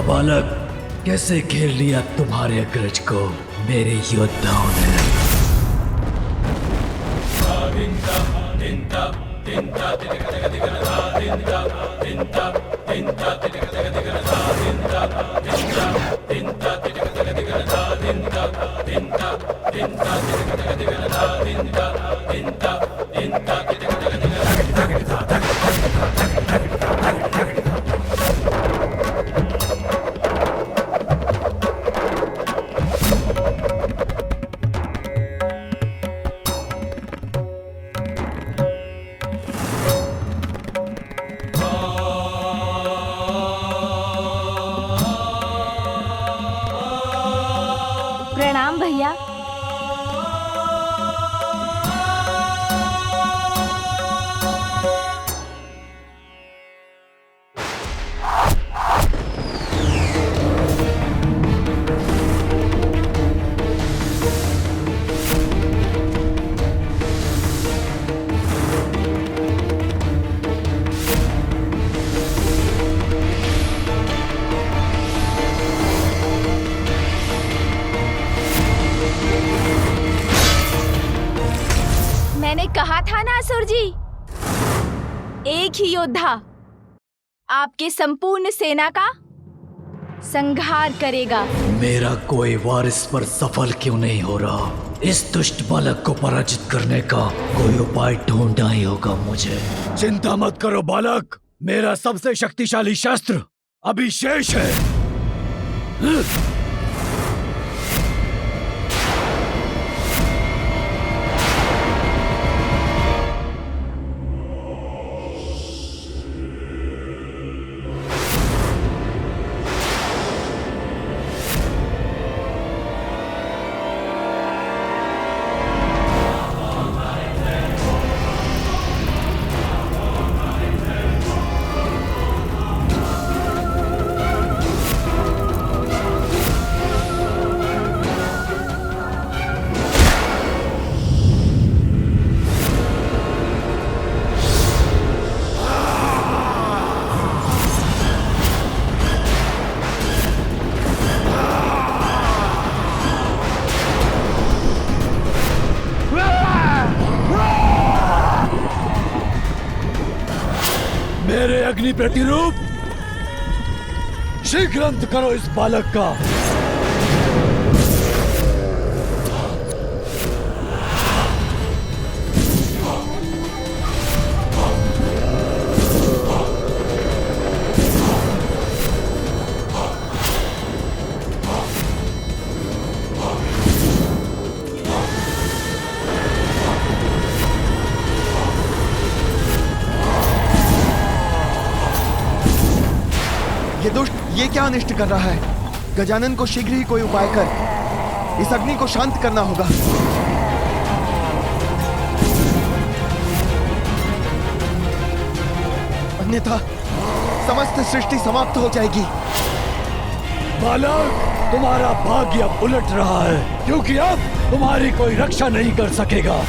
बालक, कैसे घेर लिया तुम्हारे अग्रज को मेरे योद्धाओं ने। प्रणाम भैया। मैंने कहा था ना असुर जी, एक ही योद्धा आपके संपूर्ण सेना का संहार करेगा। मेरा कोई वारिस पर सफल क्यों नहीं हो रहा? इस दुष्ट बालक को पराजित करने का कोई उपाय ढूंढना ही होगा मुझे। चिंता मत करो बालक, मेरा सबसे शक्तिशाली शस्त्र अभी शेष है। मेरे अग्नि प्रतिरूप, शीघ्र अंत करो इस बालक का। ये दुष्ट ये क्या अनिष्ट कर रहा है? गजानन को शीघ्र ही कोई उपाय कर इस अग्नि को शांत करना होगा। अन्यथा समस्त सृष्टि समाप्त हो जाएगी। बालक, तुम्हारा भाग्य अब उलट रहा है, क्योंकि अब तुम्हारी कोई रक्षा नहीं कर सकेगा।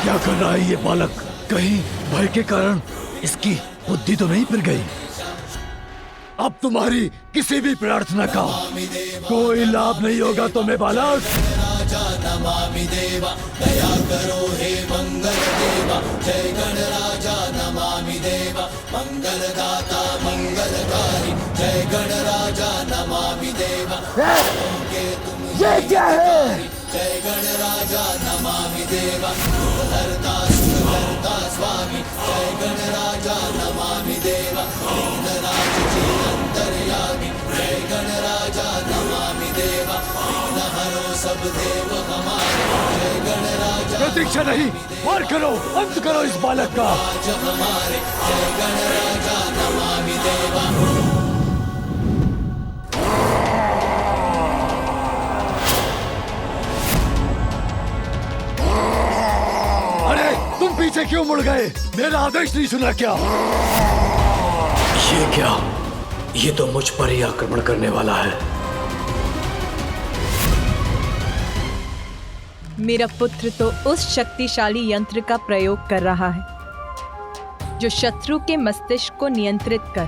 क्या कर रहा है ये बालक? कहीं भय के कारण इसकी बुद्धि तो नहीं फिर गई? अब तुम्हारी किसी भी प्रार्थना का कोई लाभ नहीं होगा तुम्हें बालक। नमामि देवा दया करो हे मंगल देवा, जय गणराजा नमामि देवा, मंगलदाता मंगलकारी, जय गणराजा नमामि देवा। ये क्या है? जय गणराजा नमामि देवा, हरता स्वामी, जय गणराजा नमामि देवा, विघ्नराज जी अंतर्यामी, जय गणराजा नमामि देवा, विघ्नहरो सब देव हमारे, जय गणराजा। प्रतीक्षा नहीं, वार करो, अंत करो इस बालक का। हमारे जय गणराजा नमामि देवा। तुम पीछे क्यों मुड़ गए? मेरा आदेश नहीं सुना क्या? ये क्या? ये तो मुझ पर ही आक्रमण करने वाला है। मेरा पुत्र तो उस शक्तिशाली यंत्र का प्रयोग कर रहा है जो शत्रु के मस्तिष्क को नियंत्रित कर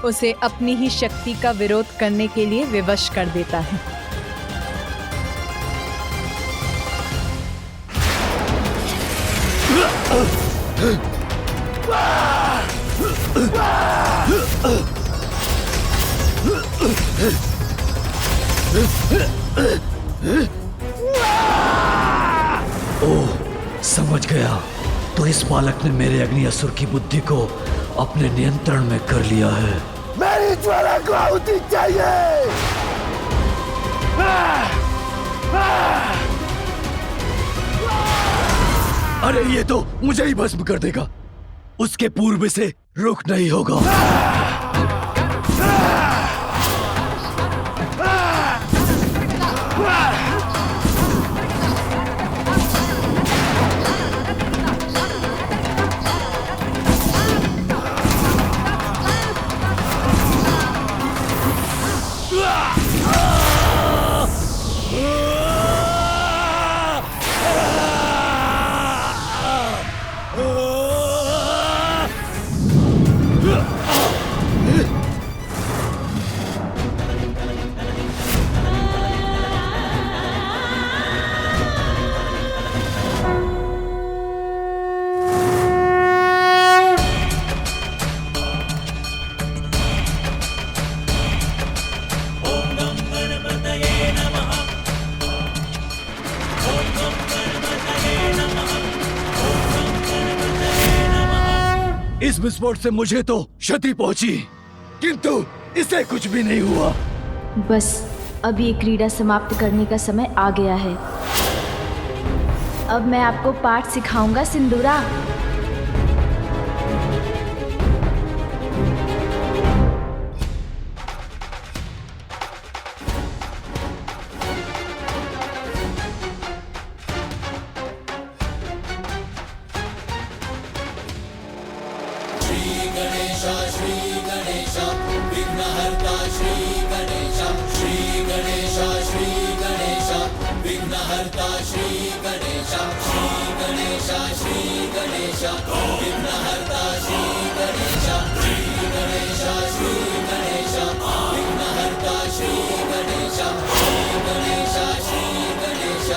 उसे अपनी ही शक्ति का विरोध करने के लिए विवश कर देता है। ओह, समझ गया। तो इस बालक ने मेरे अग्नि असुर की बुद्धि को अपने नियंत्रण में कर लिया है। मेरी ज्वाला को आहुति चाहिए। अरे ये तो मुझे ही भस्म कर देगा। उसके पूर्व से रुक नहीं होगा। इस विस्फोट से मुझे तो क्षति पहुंची, किंतु इसे कुछ भी नहीं हुआ। बस अब ये क्रीड़ा समाप्त करने का समय आ गया है। अब मैं आपको पाठ सिखाऊंगा सिंदूरा। विघ्नहर्ता श्री गणेश, श्री गणेश, श्री गणेश, विघ्नहर्ता श्री गणेश, श्री गणेश, श्री गणेश, विघ्नहर्ता श्री गणेश, श्री गणेश, श्री गणेश, विघ्नहर्ता श्री गणेश, श्री गणेश, श्री गणेश,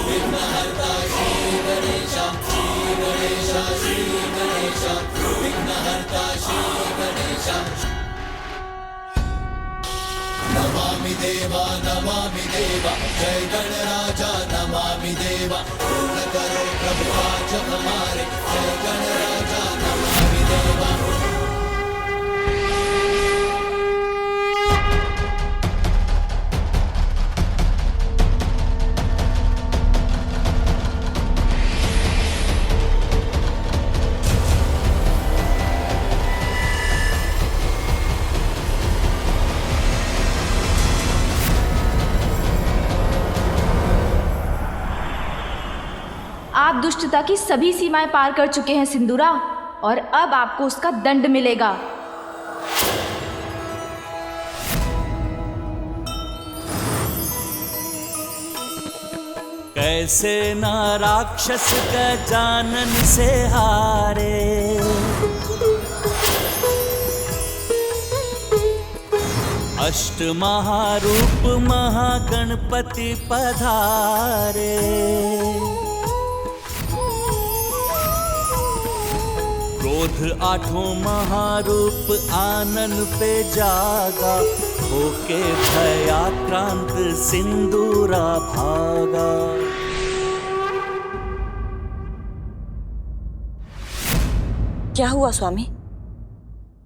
विघ्नहर्ता श्री गणेश, श्री गणेश, श्री गणेश, विघ्नहर्ता श्री गणेश। नमामि देवा जय गणराजा नमामि देवा, पूर्ण करो प्रभु आज हमारे, जय गणराजा नमामि देवा। आप दुष्टता की सभी सीमाएं पार कर चुके हैं सिंदूरा, और अब आपको उसका दंड मिलेगा। कैसे ना राक्षस गजानन से हारे। अष्ट महारूप महागणपति पधारे। क्रोध आठों महारूप आनन पे जागा, होके भयाक्रांत सिंदूरा भागा। क्या हुआ स्वामी?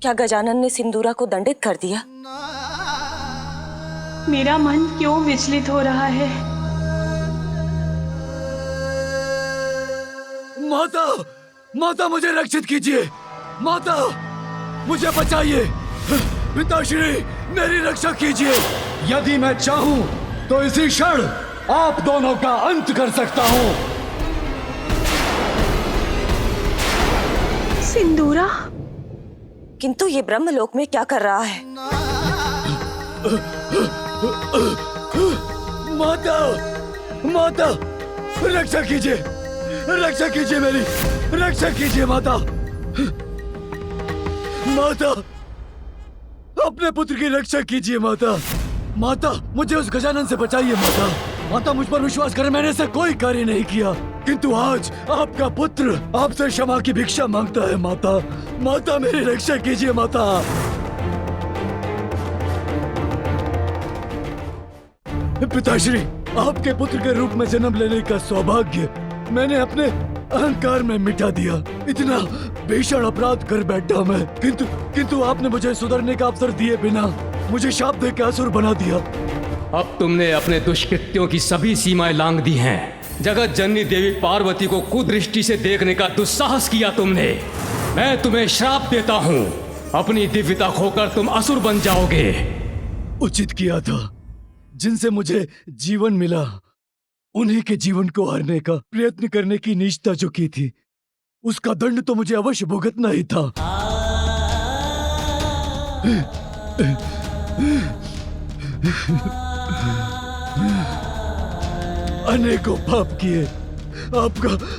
क्या गजानन ने सिंदूरा को दंडित कर दिया? मेरा मन क्यों विचलित हो रहा है? माता, माता मुझे रक्षित कीजिए। माता मुझे बचाइए। पिताश्री मेरी रक्षा कीजिए। यदि मैं चाहूं तो इसी क्षण आप दोनों का अंत कर सकता हूं। सिंदूरा? किंतु ये ब्रह्मलोक में क्या कर रहा है? माता, माता रक्षा कीजिए, रक्षा कीजिए, मेरी रक्षा कीजिए माता। माता अपने पुत्र की रक्षा कीजिए माता। माता मुझे उस गजानन से बचाइए माता। माता मुझ पर विश्वास करें, मैंने ऐसा कोई कार्य नहीं किया, किंतु आज आपका पुत्र आपसे क्षमा की भिक्षा मांगता है माता। माता मेरी रक्षा कीजिए माता। पिताश्री, आपके पुत्र के रूप में जन्म लेने का सौभाग्य मैंने अपने अहंकार में मिटा दिया। इतना भीषण अपराध कर बैठा मैं, किंतु आपने मुझे सुधरने का अवसर दिए बिना मुझे शाप देकर असुर बना दिया। अब तुमने अपने दुष्कृत्यों की सभी सीमाएं लांघ दी हैं। जगत जननी देवी पार्वती को कुदृष्टि से देखने का दुस्साहस किया तुमने। मैं तुम्हें श्राप देता हूँ, अपनी दिव्यता खोकर तुम असुर बन जाओगे। उचित किया था। जिनसे मुझे जीवन मिला उन्हीं के जीवन को हरने का प्रयत्न करने की नीचता जो की थी, उसका दंड तो मुझे अवश्य भुगतना ही था। अनेकों पाप किए,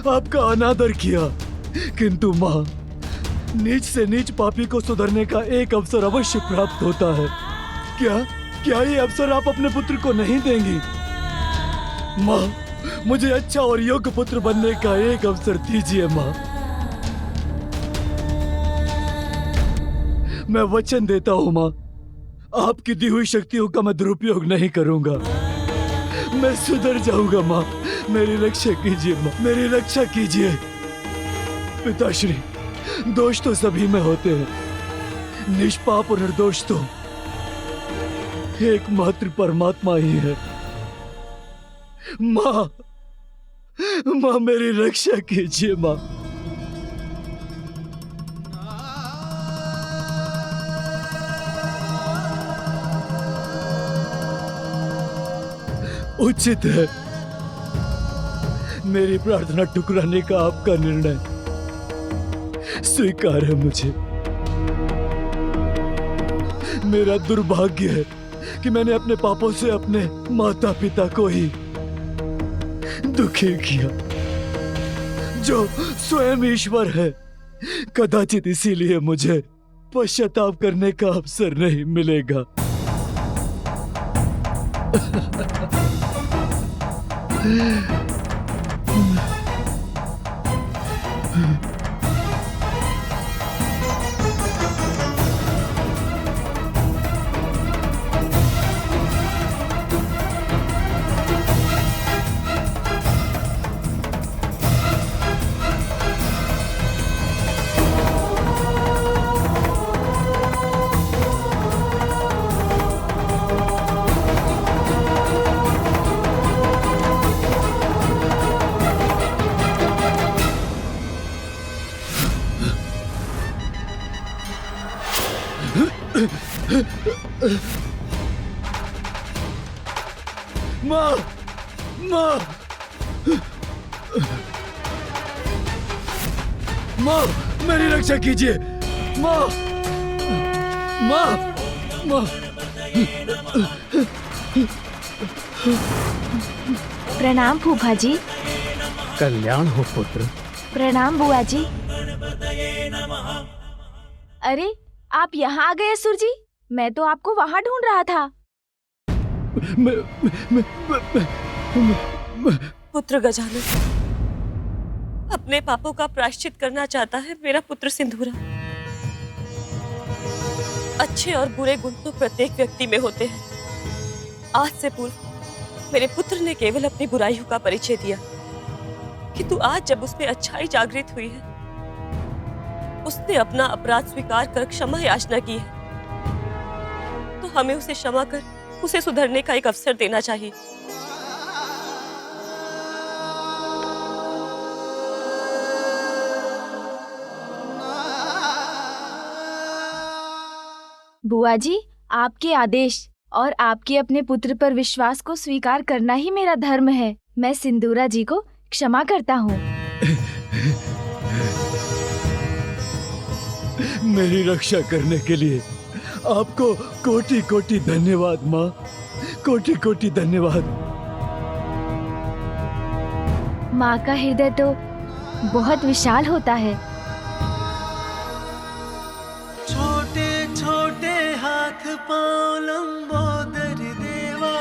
आपका अनादर किया, किंतु माँ, नीच से नीच पापी को सुधरने का एक अवसर अवश्य प्राप्त होता है। क्या ये अवसर आप अपने पुत्र को नहीं देंगी? माँ, मुझे अच्छा और योग्य पुत्र बनने का एक अवसर दीजिए माँ। मैं वचन देता हूँ माँ, आपकी दी हुई शक्तियों का मैं दुरुपयोग नहीं करूंगा। मैं सुधर जाऊंगा माँ। मेरी रक्षा कीजिए माँ, मेरी रक्षा कीजिए। पिताश्री, दोष तो सभी में होते हैं, निष्पाप और निर्दोष तो एकमात्र परमात्मा ही है। माँ, माँ मेरी रक्षा कीजिए माँ। उचित है, मेरी प्रार्थना ठुकराने का आपका निर्णय स्वीकार है मुझे। मेरा दुर्भाग्य है कि मैंने अपने पापों से अपने माता पिता को ही दुखी किया, जो स्वयं ईश्वर है। कदाचित इसीलिए मुझे पश्चाताप करने का अवसर नहीं मिलेगा। माँ, माँ, माँ मेरी रक्षा कीजिए। माँ, माँ, माँ। प्रणाम फूफा जी। कल्याण हो पुत्र। प्रणाम बुआ जी। अरे आप यहाँ आ गए असुर जी, मैं तो आपको वहाँ ढूंढ रहा था। पुत्र गजानन, अपने पापों का प्रायश्चित करना चाहता है मेरा पुत्र सिंदूरा। अच्छे और बुरे गुण तो प्रत्येक व्यक्ति में होते हैं। आज से पूर्व मेरे पुत्र ने केवल अपनी बुराइयों का परिचय दिया, किंतु आज जब उसमें अच्छाई जागृत हुई है, उसने अपना अपराध स्वीकार कर क्षमा याचना की है, तो हमें उसे क्षमा कर उसे सुधरने का एक अवसर देना चाहिए। बुआ जी, आपके आदेश और आपके अपने पुत्र पर विश्वास को स्वीकार करना ही मेरा धर्म है। मैं सिंदूरा जी को क्षमा करता हूँ। मेरी रक्षा करने के लिए आपको कोटि कोटि धन्यवाद माँ, कोटि कोटि धन्यवाद। माँ का हृदय तो बहुत विशाल होता है। छोटे छोटे हाथ पांव लंबोदर देवा,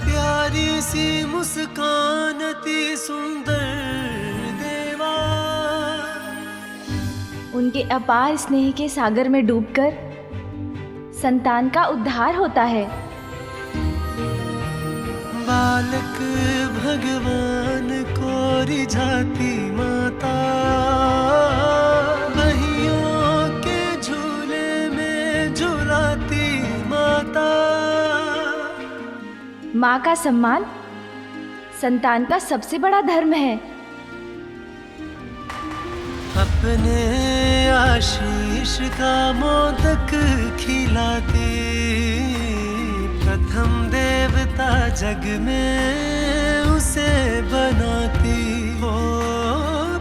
प्यारी सी मुस्कान अति सुंदर देवा। उनके अपार स्नेह के सागर में डूबकर संतान का उद्धार होता है। बालक भगवान को रिझाती माता, बहियों के झूले में झुलाती माता। माँ का सम्मान संतान का सबसे बड़ा धर्म है। अपने आशीष का मोदक खिलाती, प्रथम देवता जग में उसे बनाती हो,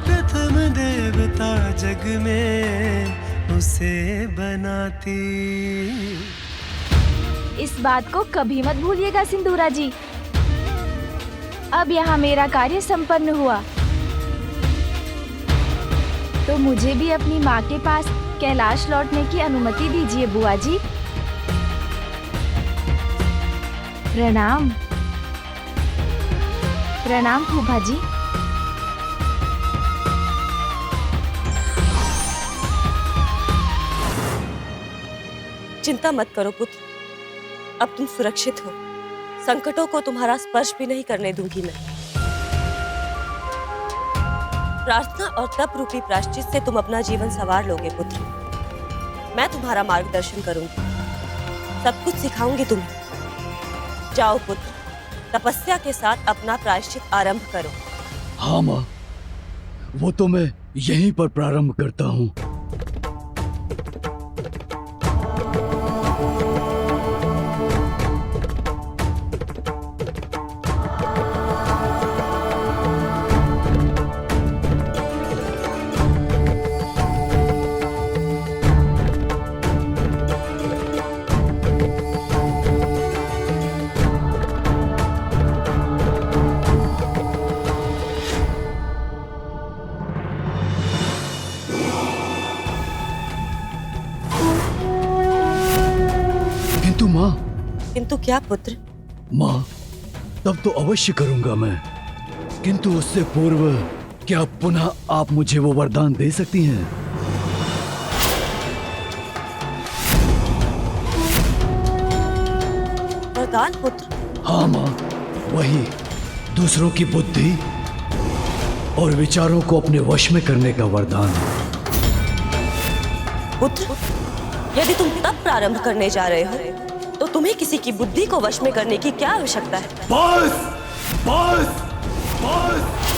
प्रथम देवता जग में उसे बनाती। इस बात को कभी मत भूलिएगा सिंदूरा जी। अब यहाँ मेरा कार्य संपन्न हुआ, तो मुझे भी अपनी माँ के पास कैलाश लौटने की अनुमति दीजिए बुआ जी। प्रणाम। प्रणाम फूफा जी। चिंता मत करो पुत्र, अब तुम सुरक्षित हो। संकटों को तुम्हारा स्पर्श भी नहीं करने दूंगी मैं। प्रार्थना और तप रूपी प्रायश्चित से तुम अपना जीवन संवार लोगे पुत्र। मैं तुम्हारा मार्गदर्शन करूंगी, सब कुछ सिखाऊंगी तुम्हें। जाओ पुत्र, तपस्या के साथ अपना प्रायश्चित आरंभ करो। हाँ माँ, वो तो मैं यहीं पर प्रारंभ करता हूँ। किंतु क्या पुत्र? माँ, तब तो अवश्य करूंगा मैं, किंतु उससे पूर्व क्या पुनः आप मुझे वो वरदान दे सकती हैं? वरदान पुत्र? हाँ माँ, वही दूसरों की बुद्धि और विचारों को अपने वश में करने का वरदान। पुत्र, यदि तुम तब प्रारंभ करने जा रहे हो, तो तुम्हें किसी की बुद्धि को वश में करने की क्या आवश्यकता है? बस, बस, बस।